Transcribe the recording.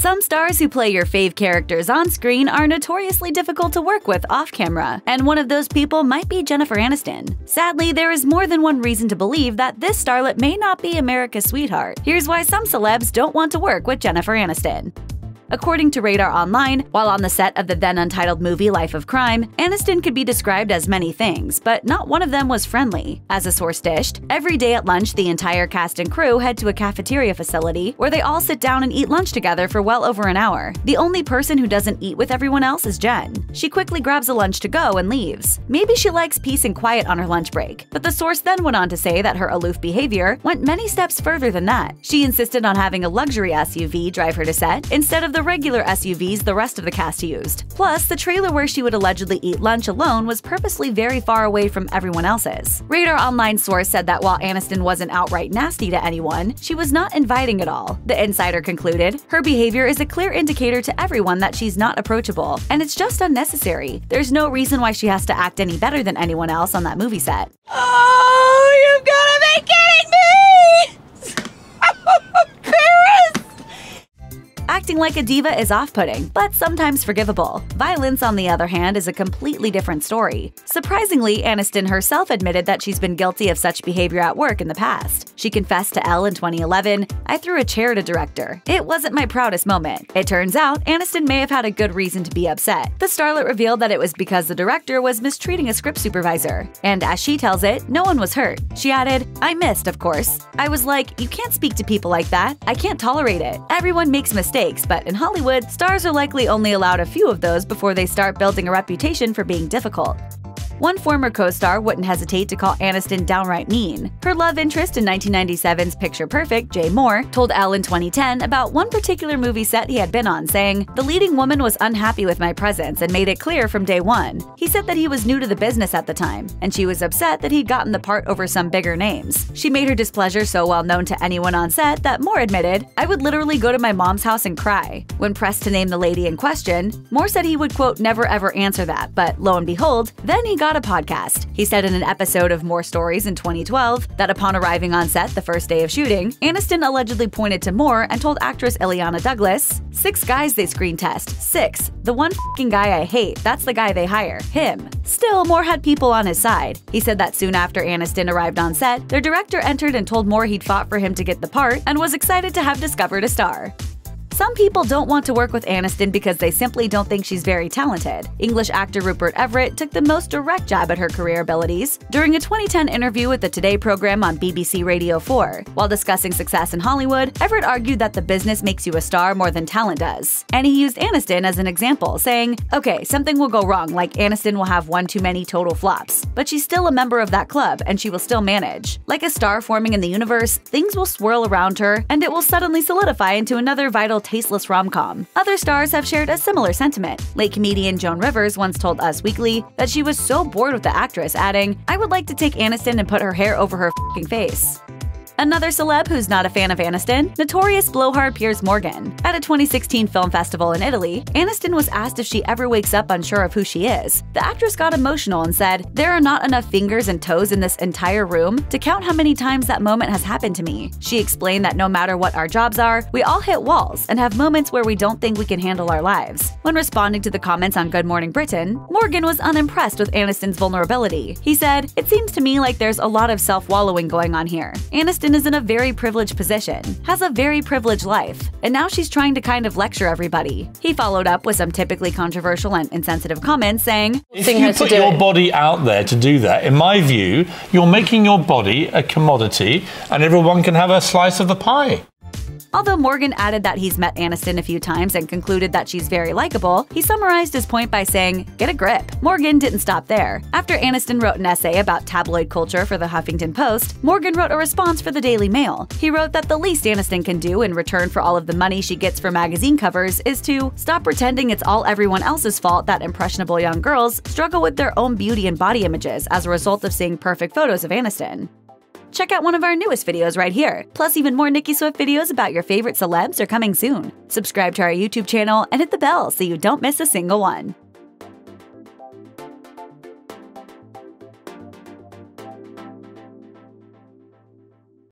Some stars who play your fave characters on screen are notoriously difficult to work with off-camera, and one of those people might be Jennifer Aniston. Sadly, there is more than one reason to believe that this starlet may not be America's sweetheart. Here's why some celebs don't want to work with Jennifer Aniston. According to Radar Online, while on the set of the then-untitled movie Life of Crime, Aniston could be described as many things, but not one of them was friendly. As a source dished, every day at lunch the entire cast and crew head to a cafeteria facility where they all sit down and eat lunch together for well over an hour. The only person who doesn't eat with everyone else is Jen. She quickly grabs a lunch to go and leaves. Maybe she likes peace and quiet on her lunch break, but the source then went on to say that her aloof behavior went many steps further than that. She insisted on having a luxury SUV drive her to set instead of the regular SUVs the rest of the cast used. Plus, the trailer where she would allegedly eat lunch alone was purposely very far away from everyone else's. Radar Online source said that while Aniston wasn't outright nasty to anyone, she was not inviting at all. The insider concluded, her behavior is a clear indicator to everyone that she's not approachable, and it's just unnecessary. There's no reason why she has to act any better than anyone else on that movie set. Oh, you've gotta be kidding me! Acting like a diva is off-putting, but sometimes forgivable. Violence, on the other hand, is a completely different story. Surprisingly, Aniston herself admitted that she's been guilty of such behavior at work in the past. She confessed to Elle in 2011, "I threw a chair at a director. It wasn't my proudest moment." It turns out, Aniston may have had a good reason to be upset. The starlet revealed that it was because the director was mistreating a script supervisor. And as she tells it, no one was hurt. She added, "I missed, of course. I was like, you can't speak to people like that. I can't tolerate it. Everyone makes mistakes, but in Hollywood, stars are likely only allowed a few of those before they start building a reputation for being difficult." One former co-star wouldn't hesitate to call Aniston downright mean. Her love interest in 1997's Picture Perfect, Jay Moore, told Elle in 2010 about one particular movie set he had been on, saying, "The leading woman was unhappy with my presence and made it clear from day one. He said that he was new to the business at the time, and she was upset that he'd gotten the part over some bigger names. She made her displeasure so well known to anyone on set that Moore admitted, I would literally go to my mom's house and cry." When pressed to name the lady in question, Moore said he would, quote, never ever answer that, but lo and behold, then he got a podcast. He said in an episode of More Stories in 2012 that upon arriving on set the first day of shooting, Aniston allegedly pointed to Moore and told actress Illeana Douglas, "6 guys they screen test. 6. The one f***ing guy I hate, that's the guy they hire. Him." Still, Moore had people on his side. He said that soon after Aniston arrived on set, their director entered and told Moore he'd fought for him to get the part and was excited to have discovered a star. Some people don't want to work with Aniston because they simply don't think she's very talented. English actor Rupert Everett took the most direct jab at her career abilities during a 2010 interview with the Today program on BBC Radio 4. While discussing success in Hollywood, Everett argued that the business makes you a star more than talent does. And he used Aniston as an example, saying, "Okay, something will go wrong, like Aniston will have one too many total flops, but she's still a member of that club and she will still manage. Like a star forming in the universe, things will swirl around her and it will suddenly solidify into another vital tasteless rom-com." Other stars have shared a similar sentiment. Late comedian Joan Rivers once told Us Weekly that she was so bored with the actress, adding, "I would like to take Aniston and put her hair over her f***ing face." Another celeb who's not a fan of Aniston, notorious blowhard Piers Morgan. At a 2016 film festival in Italy, Aniston was asked if she ever wakes up unsure of who she is. The actress got emotional and said, "There are not enough fingers and toes in this entire room to count how many times that moment has happened to me." She explained that no matter what our jobs are, we all hit walls and have moments where we don't think we can handle our lives. When responding to the comments on Good Morning Britain, Morgan was unimpressed with Aniston's vulnerability. He said, "It seems to me like there's a lot of self-wallowing going on here. Aniston is in a very privileged position, has a very privileged life, and now she's trying to kind of lecture everybody." He followed up with some typically controversial and insensitive comments, saying, "If you put your body out there to do that, in my view, you're making your body a commodity and everyone can have a slice of the pie." Although Morgan added that he's met Aniston a few times and concluded that she's very likable, he summarized his point by saying, "Get a grip." Morgan didn't stop there. After Aniston wrote an essay about tabloid culture for the Huffington Post, Morgan wrote a response for the Daily Mail. He wrote that the least Aniston can do in return for all of the money she gets for magazine covers is to stop pretending it's all everyone else's fault that impressionable young girls struggle with their own beauty and body images as a result of seeing perfect photos of Aniston. Check out one of our newest videos right here. Plus, even more Nicki Swift videos about your favorite celebs are coming soon. Subscribe to our YouTube channel and hit the bell so you don't miss a single one.